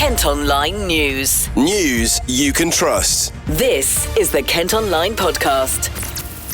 Kent Online News. News you can trust. This is the Kent Online Podcast.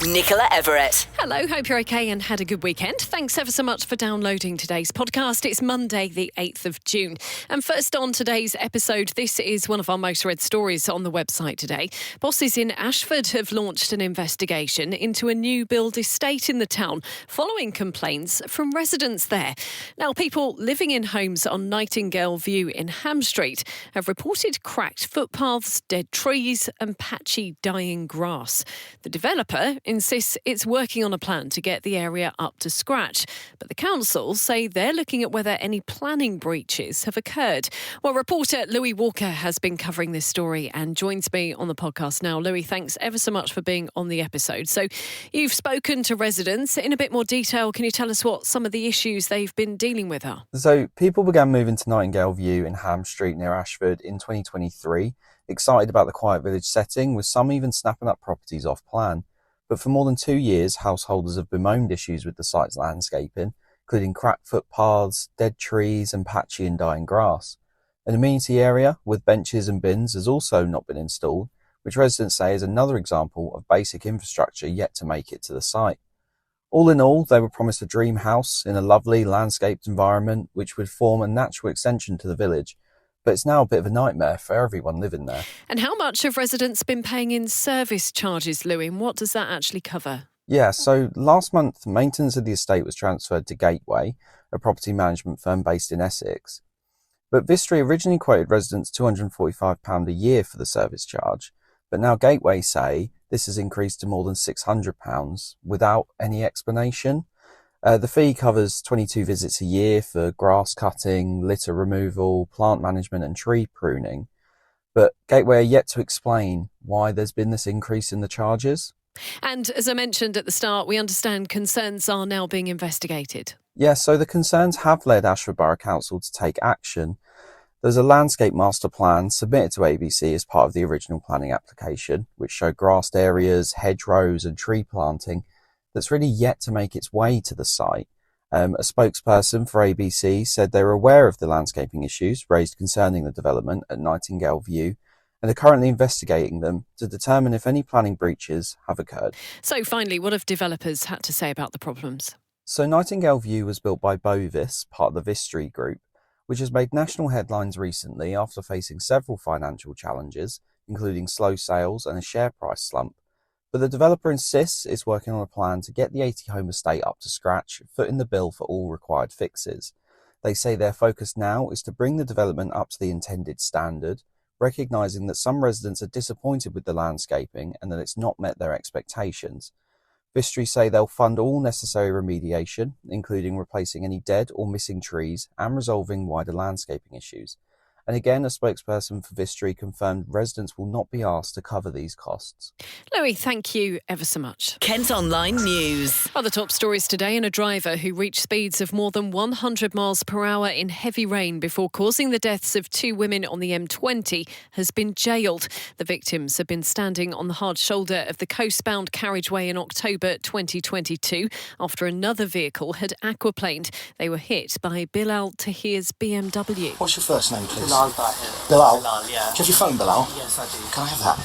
Nicola Everett. Hello, hope you're okay and had a good weekend. Thanks ever so much for downloading today's podcast. It's Monday, the 8th of June. And first on today's episode, this is one of our most read stories on the website today. Bosses in Ashford have launched an investigation into a new build estate in the town following complaints from residents there. Now, people living in homes on Nightingale View in Hamstreet have reported cracked footpaths, dead trees and patchy dying grass. The developer insists it's working on a plan to get the area up to scratch. But the council say they're looking at whether any planning breaches have occurred. Well, reporter Louis Walker has been covering this story and joins me on the podcast now. Louis, thanks ever so much for being on the episode. So you've spoken to residents in a bit more detail. Can you tell us what some of the issues they've been dealing with are? So people began moving to Nightingale View in Hamstreet near Ashford in 2023, excited about the quiet village setting, with some even snapping up properties off plan. But for more than 2 years, householders have bemoaned issues with the site's landscaping, including cracked footpaths, dead trees and patchy and dying grass. An amenity area with benches and bins has also not been installed, which residents say is another example of basic infrastructure yet to make it to the site. All in all, they were promised a dream house in a lovely landscaped environment which would form a natural extension to the village. But it's now a bit of a nightmare for everyone living there. And how much have residents been paying in service charges, Louis, and what does that actually cover? Yeah, so last month, maintenance of the estate was transferred to Gateway, a property management firm based in Essex. But Vistry originally quoted residents £245 a year for the service charge, but now Gateway say this has increased to more than £600 without any explanation. The fee covers 22 visits a year for grass cutting, litter removal, plant management and tree pruning. But Gateway are yet to explain why there's been this increase in the charges. And as I mentioned at the start, we understand concerns are now being investigated. Yeah, so the concerns have led Ashford Borough Council to take action. There's a landscape master plan submitted to ABC as part of the original planning application, which showed grassed areas, hedgerows and tree planting that's really yet to make its way to the site. A spokesperson for ABC said they were aware of the landscaping issues raised concerning the development at Nightingale View and are currently investigating them to determine if any planning breaches have occurred. So finally, what have developers had to say about the problems? So Nightingale View was built by Bovis, part of the Vistry Group, which has made national headlines recently after facing several financial challenges, including slow sales and a share price slump. But the developer insists it's working on a plan to get the 80-home estate up to scratch, footing the bill for all required fixes. They say their focus now is to bring the development up to the intended standard, recognising that some residents are disappointed with the landscaping and that it's not met their expectations. Vistry say they'll fund all necessary remediation, including replacing any dead or missing trees and resolving wider landscaping issues. And again, a spokesperson for Vistry confirmed residents will not be asked to cover these costs. Louis, thank you ever so much. Kent Online News. Other top stories today, and a driver who reached speeds of more than 100 miles per hour in heavy rain before causing the deaths of 2 women on the M20 has been jailed. The victims have been standing on the hard shoulder of the coastbound carriageway in October 2022 after another vehicle had aquaplaned. They were hit by Bilal Tahir's BMW. What's your first name, please? Bilal Tahir. Bilal? Bilal, yeah. Do you have your phone, Bilal? Yes, I do. Can I have that?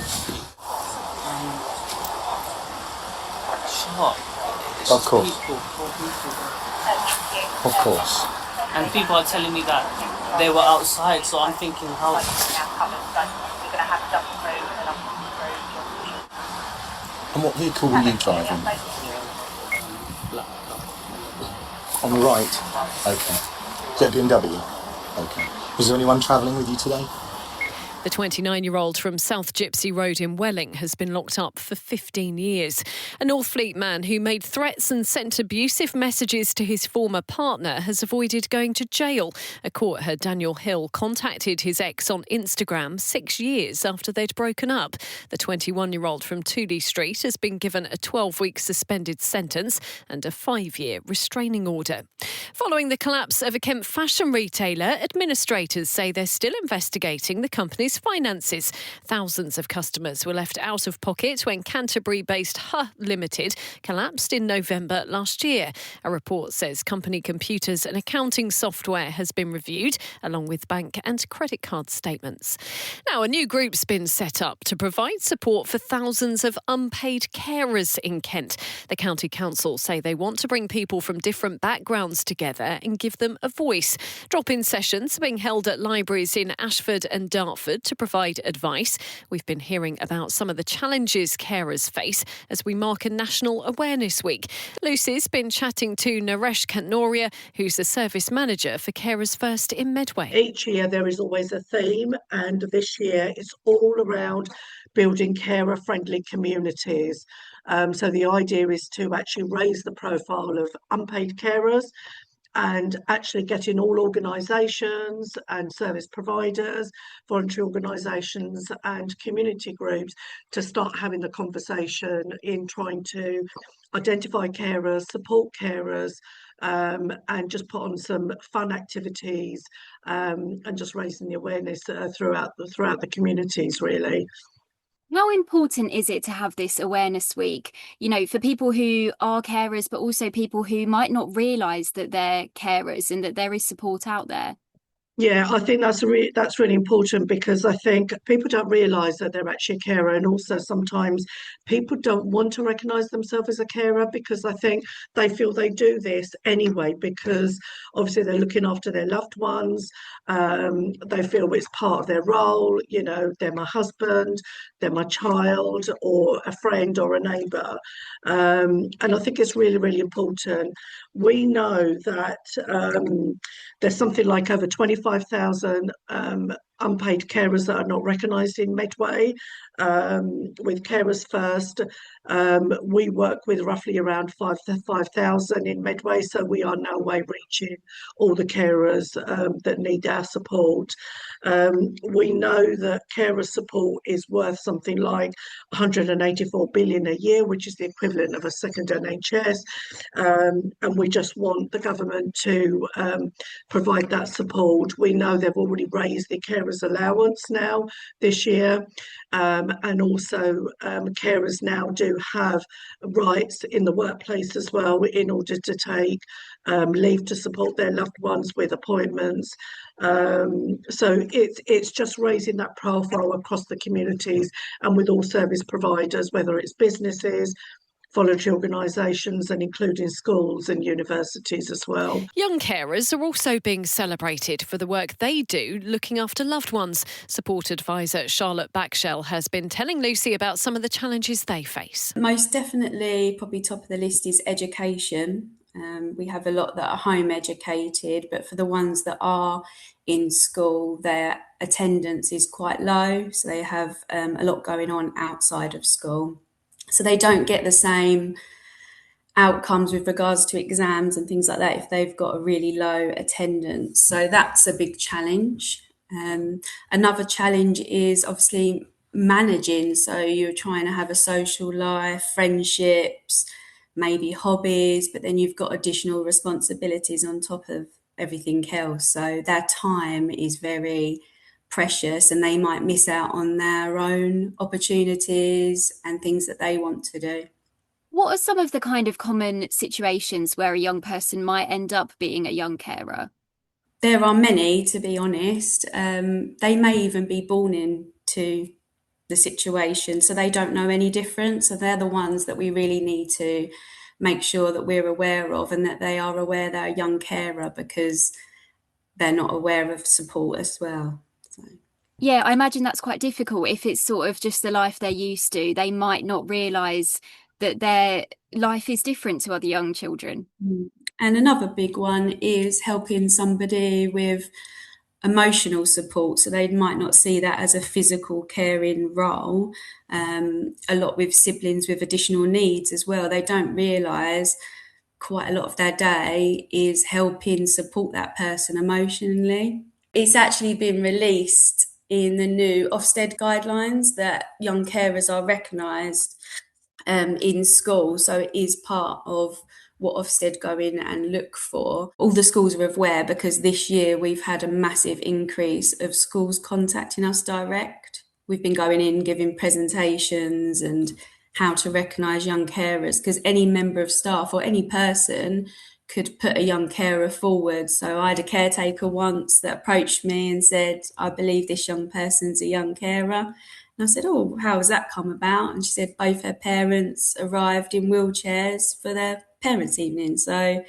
Shut. Of course. People. Of course. And people are telling me that they were outside, so I'm thinking how... And what vehicle were you driving? On the right? Okay. Is that BMW? Okay. Was there anyone travelling with you today? The 29-year-old from South Gypsy Road in Welling has been locked up for 15 years. A Northfleet man who made threats and sent abusive messages to his former partner has avoided going to jail. A court heard Daniel Hill contacted his ex on Instagram 6 years after they'd broken up. The 21-year-old from Tooley Street has been given a 12-week suspended sentence and a 5-year restraining order. Following the collapse of a Kent fashion retailer, administrators say they're still investigating the company's his finances. Thousands of customers were left out of pocket when Canterbury-based Limited collapsed in November last year. A report says company computers and accounting software has been reviewed, along with bank and credit card statements. Now, a new group's been set up to provide support for thousands of unpaid carers in Kent. The County Council say they want to bring people from different backgrounds together and give them a voice. Drop-in sessions are being held at libraries in Ashford and Dartford to provide advice. We've been hearing about some of the challenges carers face as we mark a National Awareness Week. Lucy's been chatting to Naresh Kantnoria, who's the service manager for Carers First in Medway. Each year there is always a theme, and this year it's all around building carer-friendly communities. So the idea is to actually raise the profile of unpaid carers and actually getting all organisations and service providers, voluntary organisations and community groups to start having the conversation in trying to identify carers, support carers, and just put on some fun activities and just raising the awareness throughout the communities, really. How important is it to have this awareness week, for people who are carers, but also people who might not realise that they're carers and that there is support out there? Yeah, I think that's really important, because I think people don't realise that they're actually a carer, and also sometimes people don't want to recognise themselves as a carer because I think they feel they do this anyway because obviously they're looking after their loved ones. They feel it's part of their role. They're my husband, they're my child, or a friend or a neighbour, and I think it's really, really important. We know that there's something like over 25,000 unpaid carers that are not recognised in Medway. With Carers First, we work with roughly around 5,000 in Medway, so we are no way reaching all the carers that need our support. We know that carer support is worth something like 184 billion a year, which is the equivalent of a second NHS, and we just want the government to provide that support. We know they've already raised the carers allowance now this year, and also carers now do have rights in the workplace as well in order to take leave to support their loved ones with appointments. So it's just raising that profile across the communities and with all service providers, whether it's businesses, voluntary organisations, and including schools and universities as well. Young carers are also being celebrated for the work they do looking after loved ones. Support advisor Charlotte Backshell has been telling Lucy about some of the challenges they face. Most definitely, probably top of the list is education. We have a lot that are home educated, but for the ones that are in school, their attendance is quite low, so they have a lot going on outside of school. So they don't get the same outcomes with regards to exams and things like that if they've got a really low attendance. So that's a big challenge. Another challenge is obviously managing. So you're trying to have a social life, friendships, maybe hobbies, but then you've got additional responsibilities on top of everything else. So their time is very precious and they might miss out on their own opportunities and things that they want to do. What are some of the kind of common situations where a young person might end up being a young carer? There are many, to be honest. They may even be born into the situation, so they don't know any different. So they're the ones that we really need to make sure that we're aware of and that they are aware they're a young carer because they're not aware of support as well. So. Yeah, I imagine that's quite difficult. If it's sort of just the life they're used to, they might not realise that their life is different to other young children. And another big one is helping somebody with emotional support. So they might not see that as a physical caring role. A lot with siblings with additional needs as well. They don't realise quite a lot of their day is helping support that person emotionally. It's actually been released in the new Ofsted guidelines that young carers are recognised in school. So it is part of what Ofsted go in and look for. All the schools are aware because this year we've had a massive increase of schools contacting us direct. We've been going in, giving presentations and how to recognise young carers, because any member of staff or any person could put a young carer forward. So I had a caretaker once that approached me and said, I believe this young person's a young carer. And I said, oh, how has that come about? And she said both her parents arrived in wheelchairs for their parents' evening. So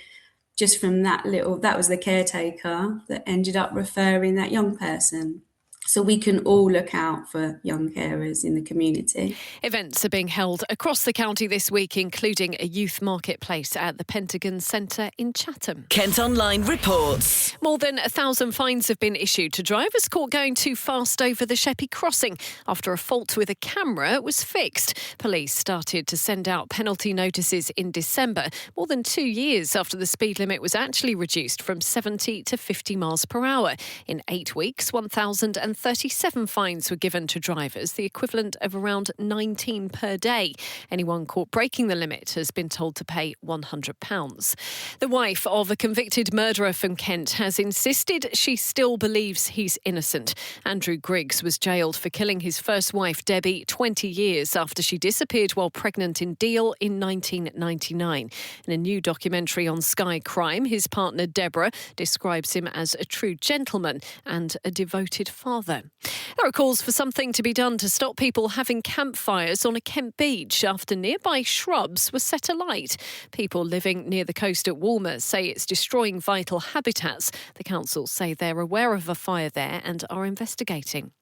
just from that was the caretaker that ended up referring that young person. So we can all look out for young carers in the community. Events are being held across the county this week, including a youth marketplace at the Pentagon Centre in Chatham. Kent Online reports. More than 1,000 fines have been issued to drivers caught going too fast over the Sheppey crossing after a fault with a camera was fixed. Police started to send out penalty notices in December, more than 2 years after the speed limit was actually reduced from 70 to 50 miles per hour. In 8 weeks, 1,037 fines were given to drivers, the equivalent of around 19 per day. Anyone caught breaking the limit has been told to pay £100. The wife of a convicted murderer from Kent has insisted she still believes he's innocent. Andrew Griggs was jailed for killing his first wife, Debbie, 20 years after she disappeared while pregnant in Deal in 1999. In a new documentary on Sky Crime, his partner, Deborah, describes him as a true gentleman and a devoted father. There are calls for something to be done to stop people having campfires on a Kent beach after nearby shrubs were set alight. People living near the coast at Walmer say it's destroying vital habitats. The council say they're aware of a fire there and are investigating.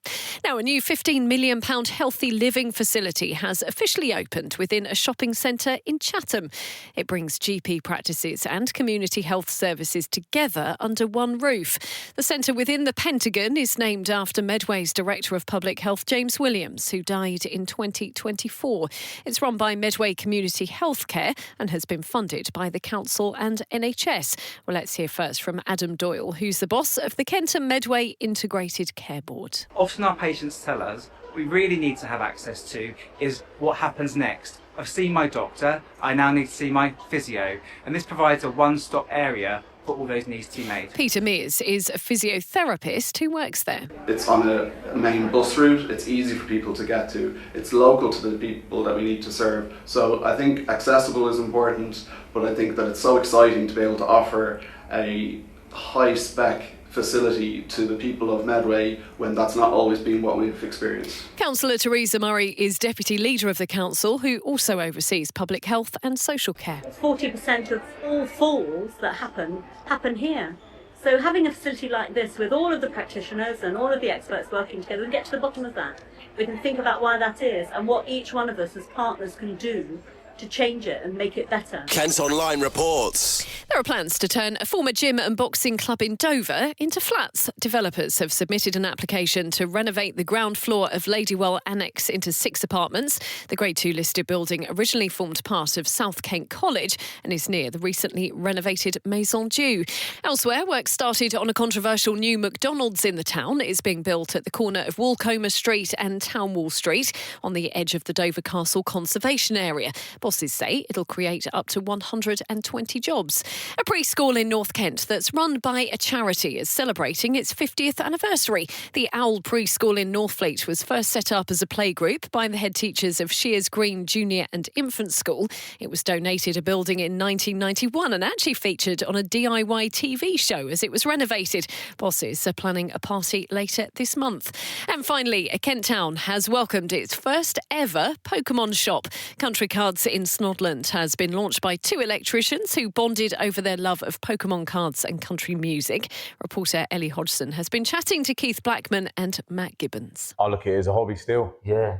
Now, a new £15 million healthy living facility has officially opened within a shopping centre in Chatham. It brings GP practices and community health services together under one roof. The centre within the Pentagon is named after Medway's Director of Public Health, James Williams, who died in 2024. It's run by Medway Community Healthcare and has been funded by the council and NHS. Well, let's hear first from Adam Doyle, who's the boss of the Kent and Medway Integrated Care Board. Often our patients tell us we really need to have access to is what happens next. I've seen my doctor, I now need to see my physio, and this provides a one-stop area for all those needs to be made. Peter Mears is a physiotherapist who works there. It's on a main bus route, it's easy for people to get to, it's local to the people that we need to serve. So I think accessible is important, but I think that it's so exciting to be able to offer a high-spec facility to the people of Medway when that's not always been what we've experienced. Councillor Theresa Murray is deputy leader of the council, who also oversees public health and social care. 40% of all falls that happen here. So having a facility like this with all of the practitioners and all of the experts working together, we can get to the bottom of that. We can think about why that is and what each one of us as partners can do to change it and make it better. Kent Online reports. There are plans to turn a former gym and boxing club in Dover into flats. Developers have submitted an application to renovate the ground floor of Ladywell Annex into 6 apartments. The Grade 2 listed building originally formed part of South Kent College and is near the recently renovated Maison Dieu. Elsewhere, work started on a controversial new McDonald's in the town. It is being built at the corner of Walcomer Street and Townwall Street on the edge of the Dover Castle Conservation Area. Bosses say it'll create up to 120 jobs. A preschool in North Kent that's run by a charity is celebrating its 50th anniversary. The Owl Preschool in Northfleet was first set up as a playgroup by the head teachers of Shears Green Junior and Infant School. It was donated a building in 1991 and actually featured on a DIY TV show as it was renovated. Bosses are planning a party later this month. And finally, a Kent town has welcomed its first ever Pokemon shop. Country Cards in Snodland has been launched by 2 electricians who bonded over their love of Pokemon cards and country music. Reporter Ellie Hodgson has been chatting to Keith Blackman and Matt Gibbons. I look at it as a hobby still. Yeah.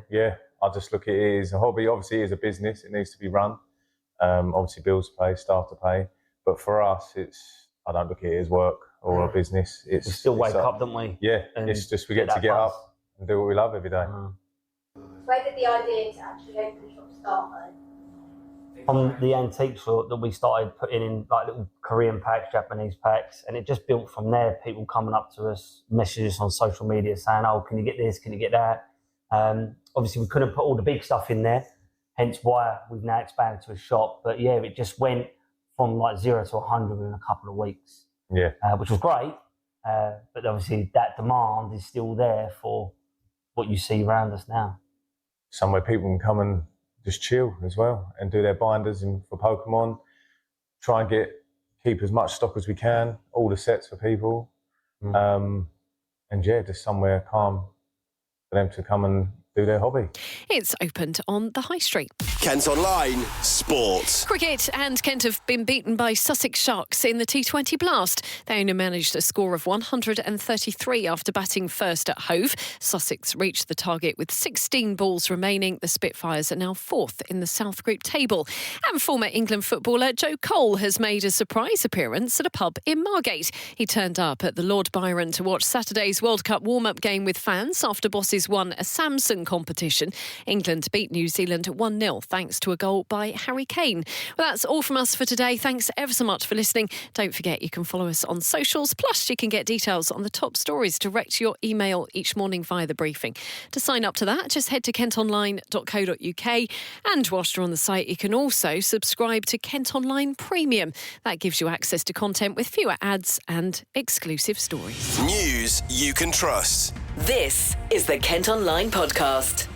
I just look at it as a hobby. Obviously, it is a business. It needs to be run. Obviously, bills to pay, staff to pay. But for us, I don't look at it as work or a business. We still wake up, don't we? Yeah, and it's just we get to get up and do what we love every day. Where did the idea to actually open the shop start though? On the antique store that we started putting in like little Korean packs, Japanese packs, and it just built from there. People coming up to us, messages on social media saying, "Oh, can you get this? Can you get that?" Obviously, we couldn't put all the big stuff in there, hence why we've now expanded to a shop. But yeah, it just went from like 0 to 100 in a couple of weeks. Yeah. Which was great. But obviously that demand is still there for what you see around us now. Somewhere people can come and just chill as well and do their binders and for Pokemon. Try and keep as much stock as we can, all the sets for people. And yeah, just somewhere calm for them to come and do their hobby. It's opened on the High Street. Kent Online Sport. Cricket, and Kent have been beaten by Sussex Sharks in the T20 Blast. They only managed a score of 133 after batting first at Hove. Sussex reached the target with 16 balls remaining. The Spitfires are now 4th in the South Group table. And former England footballer Joe Cole has made a surprise appearance at a pub in Margate. He turned up at the Lord Byron to watch Saturday's World Cup warm-up game with fans after Bosses won a Samsung competition. England beat New Zealand 1-0 thanks to a goal by Harry Kane. Well, that's all from us for today. Thanks ever so much for listening. Don't forget you can follow us on socials, plus you can get details on the top stories direct to your email each morning via the briefing. To sign up to that, just head to kentonline.co.uk, and whilst you're on the site you can also subscribe to Kent Online Premium. That gives you access to content with fewer ads and exclusive stories. News you can trust. This is the Kent Online Podcast.